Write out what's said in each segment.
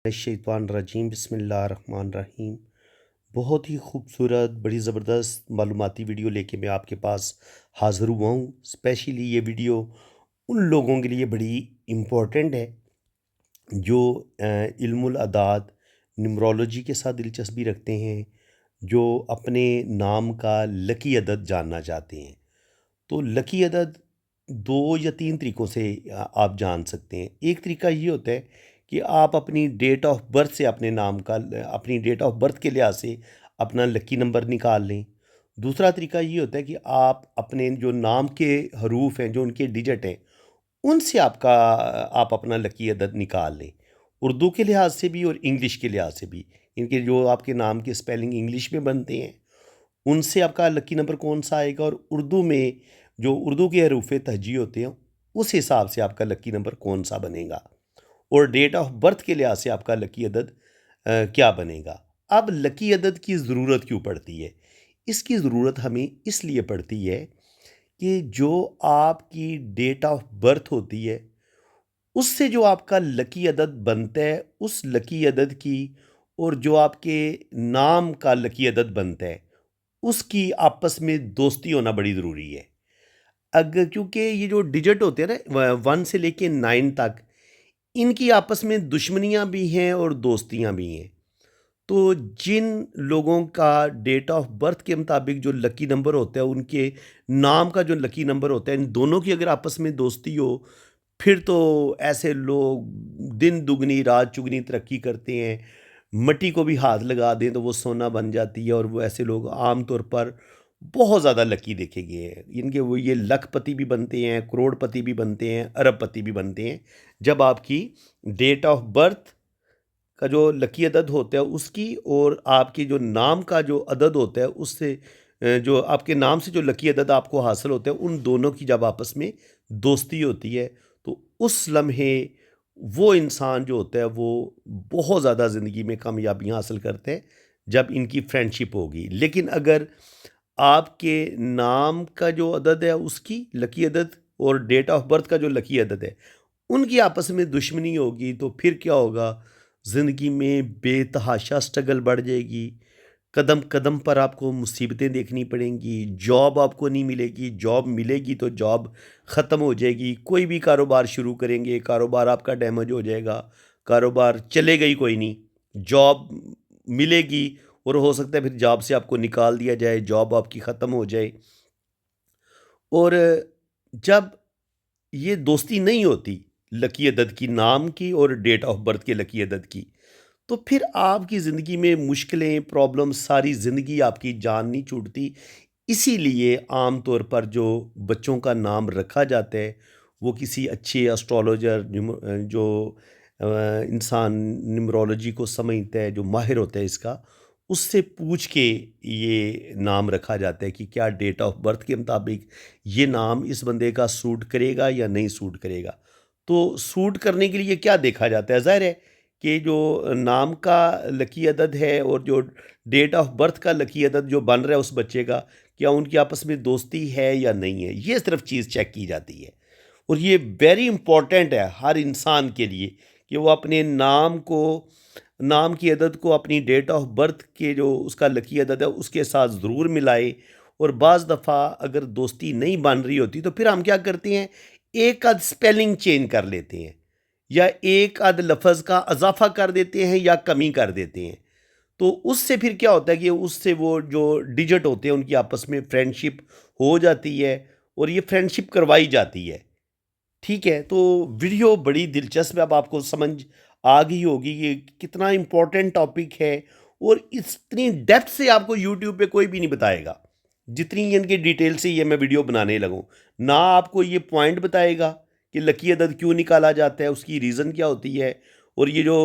शैतानरजीम बिस्मिल्लाहिर्रहमानिर्रहीम। बहुत ही खूबसूरत बड़ी ज़बरदस्त मालूमाती वीडियो लेके मैं आपके पास हाज़िर हुआ हूँ। स्पेशली ये वीडियो उन लोगों के लिए बड़ी इम्पोर्टेंट है जो इल्मुल अदाद न्यूमरोलॉजी के साथ दिलचस्पी रखते हैं, जो अपने नाम का लकी अदद जानना चाहते हैं। तो लकी अदद 2 या 3 तरीक़ों से आप जान सकते हैं। एक तरीका ये होता है कि आप अपनी डेट ऑफ बर्थ से अपने नाम का अपनी डेट ऑफ बर्थ के लिहाज से अपना लकी नंबर निकाल लें। दूसरा तरीका ये होता है कि आप अपने जो नाम के हरूफ हैं, जो उनके डिजिट हैं, उनसे आप अपना लकी अदद निकाल लें। उर्दू के लिहाज से भी और इंग्लिश के लिहाज से भी। इनके जो आपके नाम के स्पेलिंग इंग्लिश में बनते हैं, उनसे आपका लकी नंबर कौन-सा आएगा और उर्दू में जो उर्दू के हरूफ़ तहजी होते हैं, उस हिसाब से आपका लकी नंबर कौन-सा बनेगा और डेट ऑफ बर्थ के लिहाज से आपका लकी अदद क्या बनेगा। अब लकी अदद की ज़रूरत क्यों पड़ती है? इसकी ज़रूरत हमें इसलिए पड़ती है कि जो आपकी डेट ऑफ बर्थ होती है, उससे जो आपका लकी अदद बनता है, उस लकी अदद की और जो आपके नाम का लकी अदद बनता है, उसकी आपस में दोस्ती होना बड़ी ज़रूरी है। अगर क्योंकि ये जो डिजिट होते हैं ना 1 से लेके 9 तक, इनकी आपस में दुश्मनियाँ भी हैं और दोस्तियाँ भी हैं। तो जिन लोगों का डेट ऑफ बर्थ के मुताबिक जो लकी नंबर होता है, उनके नाम का जो लकी नंबर होता है, इन दोनों की अगर आपस में दोस्ती हो, फिर तो ऐसे लोग दिन दुगनी रात चुगनी तरक्की करते हैं। मिट्टी को भी हाथ लगा दें तो वो सोना बन जाती है और वो ऐसे लोग आम तौर पर बहुत ज़्यादा लकी देखे गए हैं। इनके वो ये लखपति भी बनते हैं, करोड़पति भी बनते हैं, अरबपति भी बनते हैं। जब आपकी डेट ऑफ बर्थ का जो लकी अदद होता है उसकी और आपकी जो नाम का जो अदद होता है उससे जो आपके नाम से जो लकी अदद आपको हासिल होता है, उन दोनों की जब आपस में दोस्ती होती है, तो उस लम्हे वो इंसान जो होता है वो बहुत ज़्यादा ज़िंदगी में कामयाबियाँ हासिल करते हैं जब इनकी फ्रेंडशिप होगी। लेकिन अगर आपके नाम का जो अदद है उसकी लकी अदद और डेट ऑफ बर्थ का जो लकी अदद है, उनकी आपस में दुश्मनी होगी, तो फिर क्या होगा, ज़िंदगी में बेतहाशा स्ट्रगल बढ़ जाएगी। कदम कदम पर आपको मुसीबतें देखनी पड़ेंगी, जॉब आपको नहीं मिलेगी, जॉब मिलेगी तो जॉब ख़त्म हो जाएगी। कोई भी कारोबार शुरू करेंगे, कारोबार आपका डैमेज हो जाएगा, कारोबार चलेगा ही कोई नहीं। जॉब मिलेगी और हो सकता है फिर जॉब से आपको निकाल दिया जाए, जॉब आपकी ख़त्म हो जाए। और जब ये दोस्ती नहीं होती लकी अदद की, नाम की और डेट ऑफ बर्थ के लकी अदद की, तो फिर आपकी ज़िंदगी में मुश्किलें, प्रॉब्लम सारी ज़िंदगी आपकी जान नहीं छूटती। इसीलिए आम तौर पर जो बच्चों का नाम रखा जाता है, वो किसी अच्छे एस्ट्रोलॉजर जो इंसान न्यूमरोलॉजी को समझता है, जो माहिर होता है इसका, उससे पूछ के ये नाम रखा जाता है कि क्या डेट ऑफ बर्थ के मुताबिक ये नाम इस बंदे का सूट करेगा या नहीं सूट करेगा। तो सूट करने के लिए क्या देखा जाता है? ज़ाहिर है कि जो नाम का लकी अदद है और जो डेट ऑफ बर्थ का लकी अदद जो बन रहा है उस बच्चे का, क्या उनकी आपस में दोस्ती है या नहीं है, ये सिर्फ चीज़ चेक की जाती है। और ये वेरी इंपॉर्टेंट है हर इंसान के लिए कि वो अपने नाम की अदद को अपनी डेट ऑफ बर्थ के जो उसका लकी अदद है उसके साथ ज़रूर मिलाए। और बाज़ दफ़ा अगर दोस्ती नहीं बन रही होती तो फिर हम क्या करते हैं, एक आध स्पेलिंग चेंज कर लेते हैं या एक आध लफ्ज़ का इजाफा कर देते हैं या कमी कर देते हैं। तो उससे फिर क्या होता है कि उससे वो जो डिजिट होते हैं उनकी आपस में फ्रेंडशिप हो जाती है और ये फ्रेंडशिप करवाई जाती है। ठीक है, तो वीडियो बड़ी दिलचस्प है, अब आपको समझ आ गई होगी ये कितना इम्पोर्टेंट टॉपिक है और इतनी डेप्थ से आपको यूट्यूब पे कोई भी नहीं बताएगा, जितनी इनकी डिटेल से ये मैं वीडियो बनाने लगूँ। ना आपको ये पॉइंट बताएगा कि लकी अदद क्यों निकाला जाता है, उसकी रीज़न क्या होती है और ये जो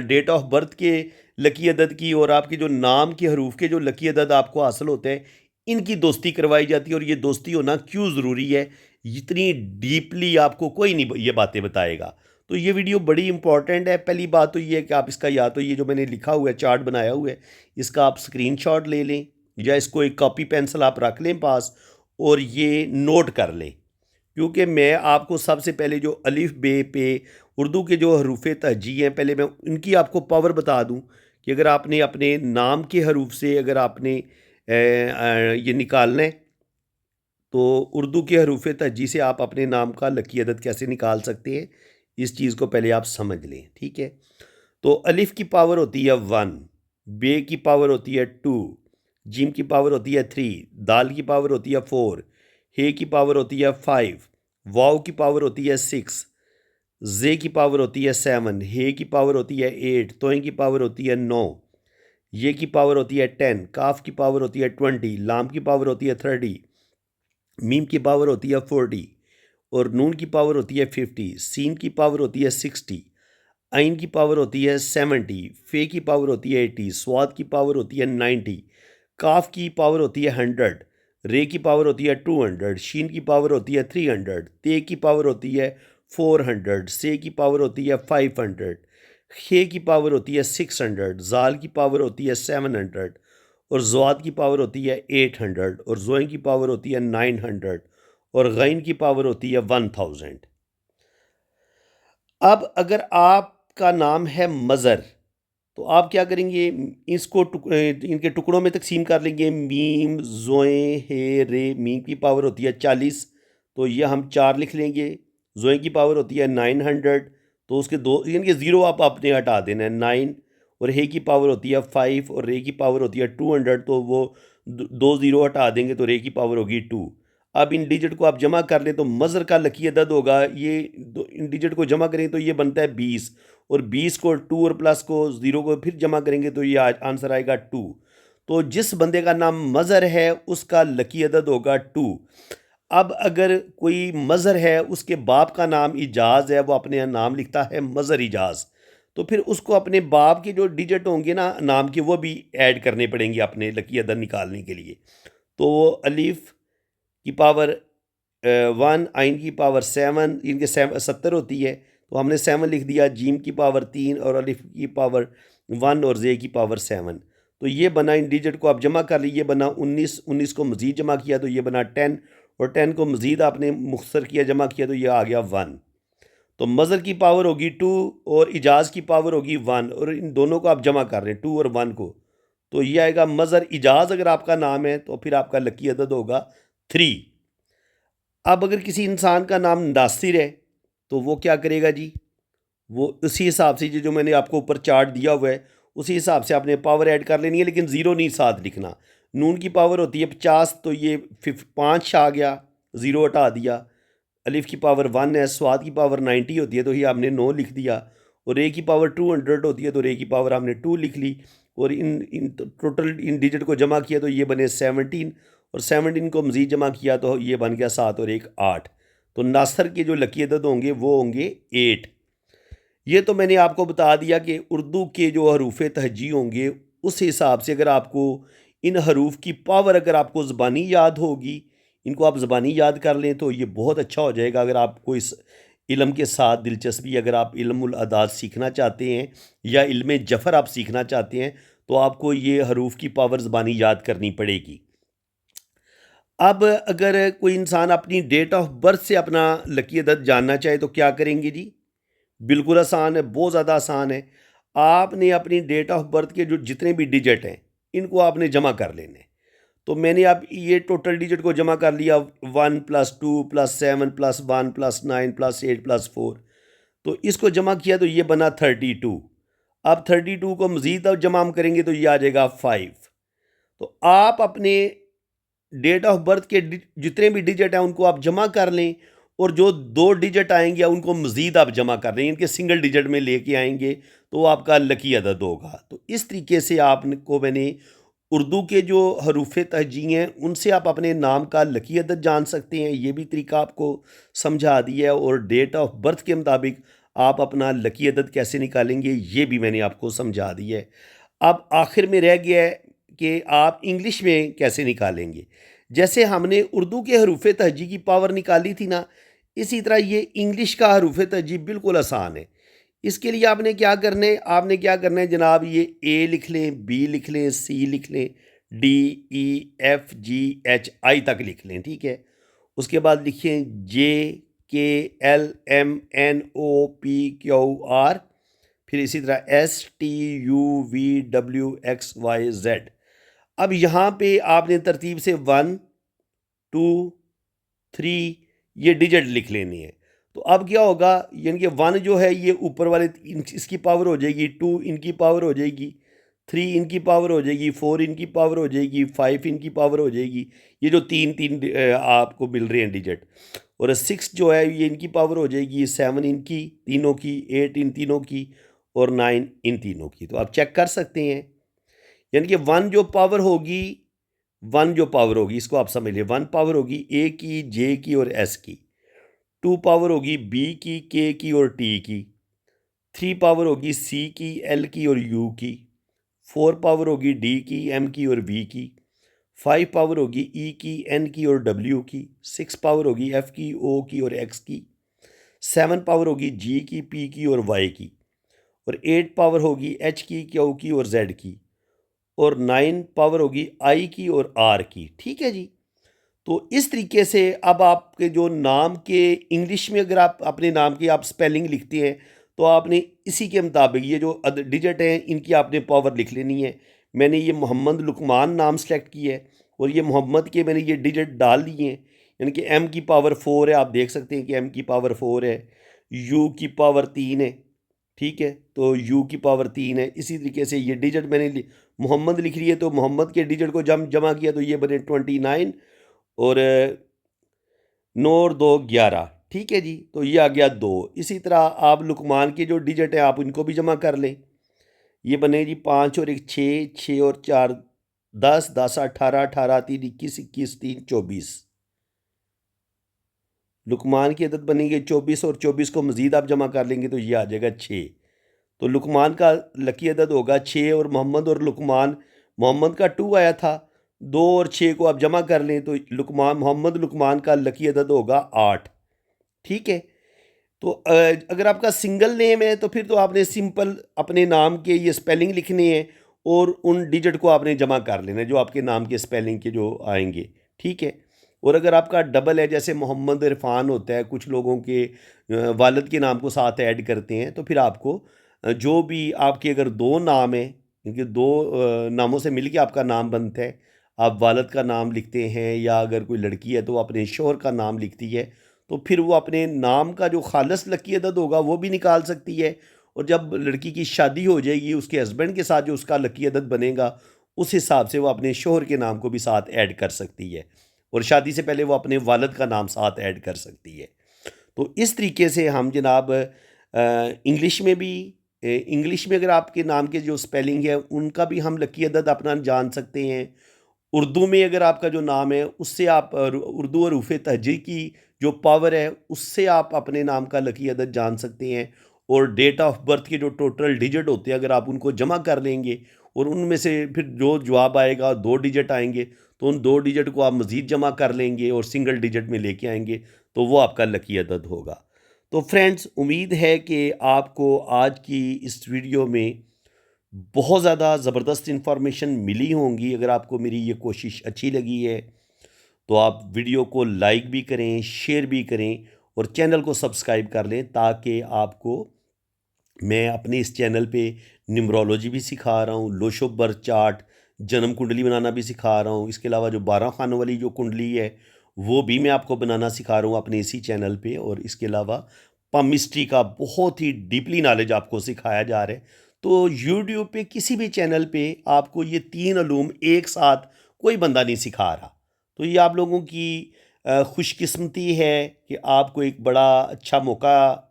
डेट ऑफ बर्थ के लकी अदद की और आपके जो नाम के हरूफ के जो लकी अदद आपको हासिल होते हैं, इनकी दोस्ती करवाई जाती है और ये दोस्ती होना क्यों ज़रूरी है, इतनी डीपली आपको कोई नहीं ये बातें बताएगा। तो ये वीडियो बड़ी इंपॉर्टेंट है। पहली बात तो ये है कि आप इसका या तो ये जो मैंने लिखा हुआ है, चार्ट बनाया हुआ है, इसका आप स्क्रीनशॉट ले लें या इसको एक कॉपी पेंसिल आप रख लें पास और ये नोट कर लें। क्योंकि मैं आपको सबसे पहले जो अलिफ बे पे उर्दू के जो हरूफ तहजी हैं, पहले मैं उनकी आपको पावर बता दूं कि अगर आपने अपने नाम के हरूफ से अगर आपने ये निकालना है, तो उर्दू के हरूफ तहजी से आप अपने नाम का लकी अदद कैसे निकाल सकते हैं, इस चीज़ को पहले आप समझ लें, ठीक है। तो अलिफ की पावर होती है 1, बे की पावर होती है 2, जीम की पावर होती है 3, दाल की पावर होती है 4, हे की पावर होती है 5, वाव की पावर होती है 6, जे की पावर होती है 7, हे की पावर होती है 8, तोइन की पावर होती है 9, ये की पावर होती है 10, काफ की पावर होती है 20, लाम की पावर होती है 30, मीम की पावर होती है 40 और नून की पावर होती है 50, सीन की पावर होती है 60, आइन की पावर होती है 70, फे की पावर होती है 80, स्वाद की पावर होती है 90, काफ की पावर होती है 100, रे की पावर होती है 200, शीन की पावर होती है 300, ते की पावर होती है 400, से की पावर होती है 500, खे की पावर होती है 600, जाल की पावर होती है 700 और ज़्वाद की पावर होती है 800 और ज़ोइन की पावर होती है 900 और गैन की पावर होती है 1000। अब अगर आपका नाम है मज़र, तो आप क्या करेंगे, इसको इनके टुकड़ों में तकसीम कर लेंगे। मीम, ज़ोए, हे, रे। मीम की पावर होती है 40, तो ये हम 4 लिख लेंगे। ज़ोए की पावर होती है 900, तो उसके दो इनके ज़ीरो आप अपने हटा देना है 9, और हे की पावर होती है 5 और रे की पावर होती है 200, तो वो दो ज़ीरो हटा देंगे तो रे की पावर होगी 2। अब इन डिजिट को आप जमा कर लें तो मज़र का लकी अदद होगा, ये इन डिजिट को जमा करें तो ये बनता है 20, और 20 को 2 और प्लस को 0 को फिर जमा करेंगे तो ये आंसर आएगा 2। तो जिस बंदे का नाम मज़र है उसका लकी अदद होगा 2। अब अगर कोई मज़र है, उसके बाप का नाम इजाज़ है, वो अपने नाम लिखता है मज़र इजाज़, तो फिर उसको अपने बाप के जो डिजिट होंगे ना नाम के, वो भी ऐड करने पड़ेंगे अपने लकी अदद निकालने के लिए। तो अलीफ की पावर 1, आइन की पावर 7, इनके 70 होती है, तो हमने 7 लिख दिया। जीम की पावर 3 और अलिफ की पावर 1 और जे की पावर 7। तो ये बना, इन डिजिट को आप जमा कर लीजिए, बना 19, 19 को मज़ीद जमा किया तो ये बना 10, और 10 को मज़ीद आपने मुख्तर किया, जमा किया, तो ये आ गया 1। तो मज़र की पावर होगी 2 और इजाज़ की पावर होगी 1, और इन दोनों को आप जमा कर रहे हैं 2 और 1 को, तो ये आएगा मज़र इजाज़ अगर आपका नाम है, तो फिर आपका लकी अदद होगा 3। अब अगर किसी इंसान का नाम नासिर है, तो वो क्या करेगा जी, वो उसी हिसाब से जो मैंने आपको ऊपर चार्ट दिया हुआ है, उसी हिसाब से आपने पावर ऐड कर लेनी है, लेकिन ज़ीरो नहीं साथ लिखना। नून की पावर होती है 50, तो ये 5 आ गया, ज़ीरो हटा दिया। अलिफ की पावर 1 है, स्वाद की पावर 90 होती है, तो ये हमने 9 लिख दिया, और रे की पावर 200 होती है, तो रे की पावर हमने 2 लिख ली, और इन इन टोटल इन डिजिट को जमा किया तो ये बने 17, और 17 को मज़ीद जमा किया तो ये बन गया 7 और 1 8। तो नासर के जो लकी अदद होंगे वो होंगे 8। ये तो मैंने आपको बता दिया कि उर्दू के जो हरूफ तहजी होंगे, उस हिसाब से अगर आपको इन हरूफ की पावर अगर आपको ज़बानी याद होगी, इनको आप ज़बानी याद कर लें तो ये बहुत अच्छा हो जाएगा। अगर आपको इस इल्म के साथ दिलचस्पी, अगर आप इल्मुल अदाद सीखना चाहते हैं या इल्म जफ़र आप सीखना चाहते हैं, तो आपको ये हरूफ की पावर ज़बानी याद करनी पड़ेगी। अब अगर कोई इंसान अपनी डेट ऑफ बर्थ से अपना लकी अदद जानना चाहे तो क्या करेंगे जी? बिल्कुल आसान है, बहुत ज़्यादा आसान है। आपने अपनी डेट ऑफ बर्थ के जो जितने भी डिजिट हैं, इनको आपने जमा कर लेने। तो मैंने अब ये टोटल डिजिट को जमा कर लिया, 1 + 2 + 7 + 1 + 9 + 8 + 4, तो इसको जमा किया तो ये बना 32। अब 32 को मज़ीद अब जमा हम करेंगे तो ये आ जाएगा 5। तो आप अपने डेट ऑफ बर्थ के जितने भी डिजिट हैं उनको आप जमा कर लें, और जो 2 डिजिट आएंगे उनको मज़ीद आप जमा कर लें, इनके सिंगल डिजिट में लेके आएंगे, तो आपका लकी अदद होगा। तो इस तरीके से आपको मैंने उर्दू के जो हरूफ तहजी हैं उनसे आप अपने नाम का लकी अदद जान सकते हैं, ये भी तरीका आपको समझा दिया है, और डेट ऑफ बर्थ के मुताबिक आप अपना लकी अदद कैसे निकालेंगे ये भी मैंने आपको समझा दिया है। अब आखिर में रह गया है कि आप इंग्लिश में कैसे निकालेंगे। जैसे हमने उर्दू के हरूफ तहजी की पावर निकाली थी ना, इसी तरह ये इंग्लिश का हरूफ तहजी बिल्कुल आसान है। इसके लिए आपने क्या करना है जनाब, ये ए लिख लें, बी लिख लें, सी लिख लें, डी, ई, एफ, जी, एच, आई तक लिख लें, ठीक है। उसके बाद लिखिए JKLMNOPQR, फिर इसी तरह STUVWXYZ। अब यहाँ पे आपने तरतीब से 1 2 3 ये डिजिट लिख लेनी है। तो अब क्या होगा, यानी कि 1 जो है ये ऊपर वाले इसकी पावर हो जाएगी, 2 इनकी पावर हो जाएगी, 3 इनकी पावर हो जाएगी, 4 इनकी पावर हो जाएगी, 5 इनकी पावर हो जाएगी। ये जो तीन तीन आपको मिल रहे हैं डिजिट। और 6 जो है ये इनकी पावर हो जाएगी, 7 इनकी तीनों की, 8 इन तीनों की, और 9 इन तीनों की। तो आप चेक कर सकते हैं, यानी कि 1 जो पावर होगी, 1 जो पावर होगी इसको आप समझ लिए, 1 पावर होगी ए की, जे की और एस की। 2 पावर होगी बी की, के की और टी की। 3 पावर होगी सी की, एल की और यू की। 4 पावर होगी डी की, एम की और वी की। 5 पावर होगी ई की, एन की और डब्ल्यू की। 6 पावर होगी एफ की, ओ की और एक्स की। 7 पावर होगी जी की, पी की और वाई की। और 8 पावर होगी एच की, क्यू की और जेड की। और 9 पावर होगी आई की और आर की। ठीक है जी। तो इस तरीके से अब आपके जो नाम के इंग्लिश में अगर आप अपने नाम की आप स्पेलिंग लिखते हैं, तो आपने इसी के मुताबिक ये जो डिजिट हैं इनकी आपने पावर लिख लेनी है। मैंने ये मोहम्मद लुकमान नाम सेलेक्ट किया है, और ये मोहम्मद के मैंने ये डिजिट डाल दिए हैं। यानी कि एम की पावर 4 है, आप देख सकते हैं कि एम की पावर 4 है। यू की पावर 3 है। ठीक है, तो यू की पावर 3 है। इसी तरीके से ये डिजिट मैंने मोहम्मद लिख लिए, तो मोहम्मद के डिजिट को जमा किया तो ये बने 29, और 9 और 2 11। ठीक है जी, तो ये आ गया 2। इसी तरह आप लुकमान के जो डिजिट है आप इनको भी जमा कर लें। ये बने जी 5 और 1 6, 6 और 4 10, 10 18, 18 3 21, 21 3 24। लुकमान की अदद बनेगी 24, और 24 को मज़ीद आप जमा कर लेंगे तो ये आ जाएगा 6। तो लुकमान का लकी अदद होगा 6, और मोहम्मद और लुकमान, मोहम्मद का 2 आया था, 2 और 6 को आप जमा कर लें तो लुकमान, मोहम्मद लुकमान का लकी अदद होगा 8। ठीक है। तो अगर आपका सिंगल नेम है तो फिर तो आपने सिंपल अपने नाम के ये स्पेलिंग लिखने हैं, और उन डिजिट को आपने जमा कर लेना है जो आपके नाम के स्पेलिंग के जो आएंगे। ठीक है। और अगर आपका डबल है, जैसे मोहम्मद इरफान होता है, कुछ लोगों के वालिद के नाम को साथ ऐड करते हैं, तो फिर आपको जो भी आपके अगर 2 नाम हैं, क्योंकि 2 नामों से मिलके आपका नाम बनता है, आप वालिद का नाम लिखते हैं, या अगर कोई लड़की है तो वो अपने शोहर का नाम लिखती है, तो फिर वो अपने नाम का जो खालस लकी अदद होगा वो भी निकाल सकती है। और जब लड़की की शादी हो जाएगी, उसके हस्बैंड के साथ जो उसका लकी अदद बनेगा, उस हिसाब से वो अपने शोहर के नाम को भी साथ ऐड कर सकती है, और शादी से पहले वो अपने वालिद का नाम साथ ऐड कर सकती है। तो इस तरीके से हम जनाब इंग्लिश में भी, इंग्लिश में अगर आपके नाम के जो स्पेलिंग है उनका भी हम लकी अदद अपना जान सकते हैं। उर्दू में अगर आपका जो नाम है उससे आप उर्दू और हरूफ़ तहजी की जो पावर है उससे आप अपने नाम का लकी अदद जान सकते हैं। और डेट ऑफ बर्थ के जो टोटल डिजिट होते हैं अगर आप उनको जमा कर लेंगे, और उनमें से फिर जो जवाब आएगा 2 डिजिट आएंगे, तो उन 2 डिजिट को आप मज़ीद जमा कर लेंगे और सिंगल डिजिट में लेके आएंगे, तो वो आपका लकी अदद होगा। तो फ्रेंड्स, उम्मीद है कि आपको आज की इस वीडियो में बहुत ज़्यादा ज़बरदस्त इन्फॉर्मेशन मिली होंगी। अगर आपको मेरी ये कोशिश अच्छी लगी है तो आप वीडियो को लाइक भी करें, शेयर भी करें, और चैनल को सब्सक्राइब कर लें, ताकि आपको मैं अपने इस चैनल पे न्यूमरोलॉजी भी सिखा रहा हूँ, लोशो बर्थ चार्ट, जन्म कुंडली बनाना भी सिखा रहा हूँ। इसके अलावा जो 12 खानों वाली जो कुंडली है वो भी मैं आपको बनाना सिखा रहा हूँ अपने इसी चैनल पे। और इसके अलावा पामिस्ट्री का बहुत ही डीपली नॉलेज आपको सिखाया जा रहा है। तो यूट्यूब पे किसी भी चैनल पे आपको ये 3 उलूम एक साथ कोई बंदा नहीं सिखा रहा। तो ये आप लोगों की खुशकिस्मती है कि आपको एक बड़ा अच्छा मौका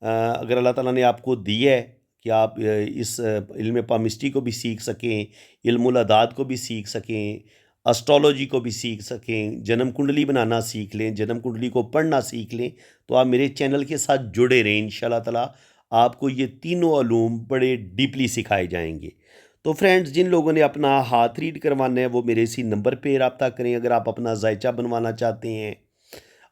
अगर अल्लाह ताला ने आपको दी है कि आप इस इल्म पामिस्ट्री को भी सीख सकें, इल्मुल अदाद को भी सीख सकें, एस्ट्रोलॉजी को भी सीख सकें, जन्म कुंडली बनाना सीख लें, जन्म कुंडली को पढ़ना सीख लें, तो आप मेरे चैनल के साथ जुड़े रहें। इंशाल्लाह ताला आपको ये तीनों उलूम बड़े डीपली सिखाए जाएंगे। तो फ्रेंड्स, जिन लोगों ने अपना हाथ रीड करवाना है वो मेरे इसी नंबर पे रब्ता करें। अगर आप अपना जायचा बनवाना चाहते हैं,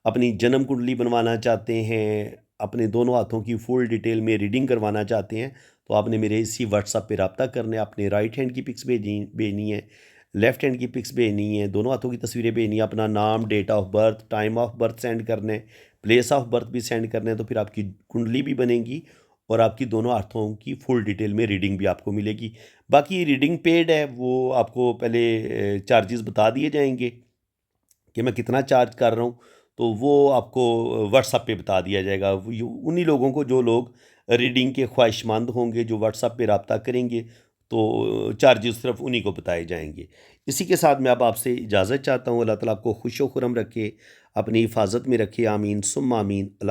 अपनी जन्म कुंडली बनवाना चाहते हैं, अपने दोनों हाथों की फुल डिटेल में रीडिंग करवाना चाहते हैं, तो आपने मेरे इसी व्हाट्सएप पे रब्ता करना है। अपने राइट हैंड की पिक्स भेजनी है, लेफ़्ट हैंड की पिक्स भेजनी है, दोनों हाथों की तस्वीरें भेजनी है, अपना नाम, date of birth, time of birth send करना है, प्लेस ऑफ बर्थ भी सेंड करना है, तो फिर आपकी कुंडली भी बनेगी और आपकी दोनों हाथों की फुल डिटेल में रीडिंग भी आपको मिलेगी। बाकी रीडिंग पेड है, वो आपको पहले चार्जेस बता दिए जाएंगे कि मैं कितना चार्ज कर रहा हूँ, तो वो आपको व्हाट्सएप पे बता दिया जाएगा। उन्हीं लोगों को जो लोग रीडिंग के ख्वाहिशमंद होंगे, जो व्हाट्सएप पे रब्ता करेंगे, तो चार्जेस सिर्फ उन्हीं को बताए जाएंगे। इसी के साथ मैं अब आपसे इजाज़त चाहता हूँ। अल्लाह ताला आपको खुश व खुरम रखे, अपनी हिफाजत में रखे। आमीन सुम्मा आमीन। अल्लाह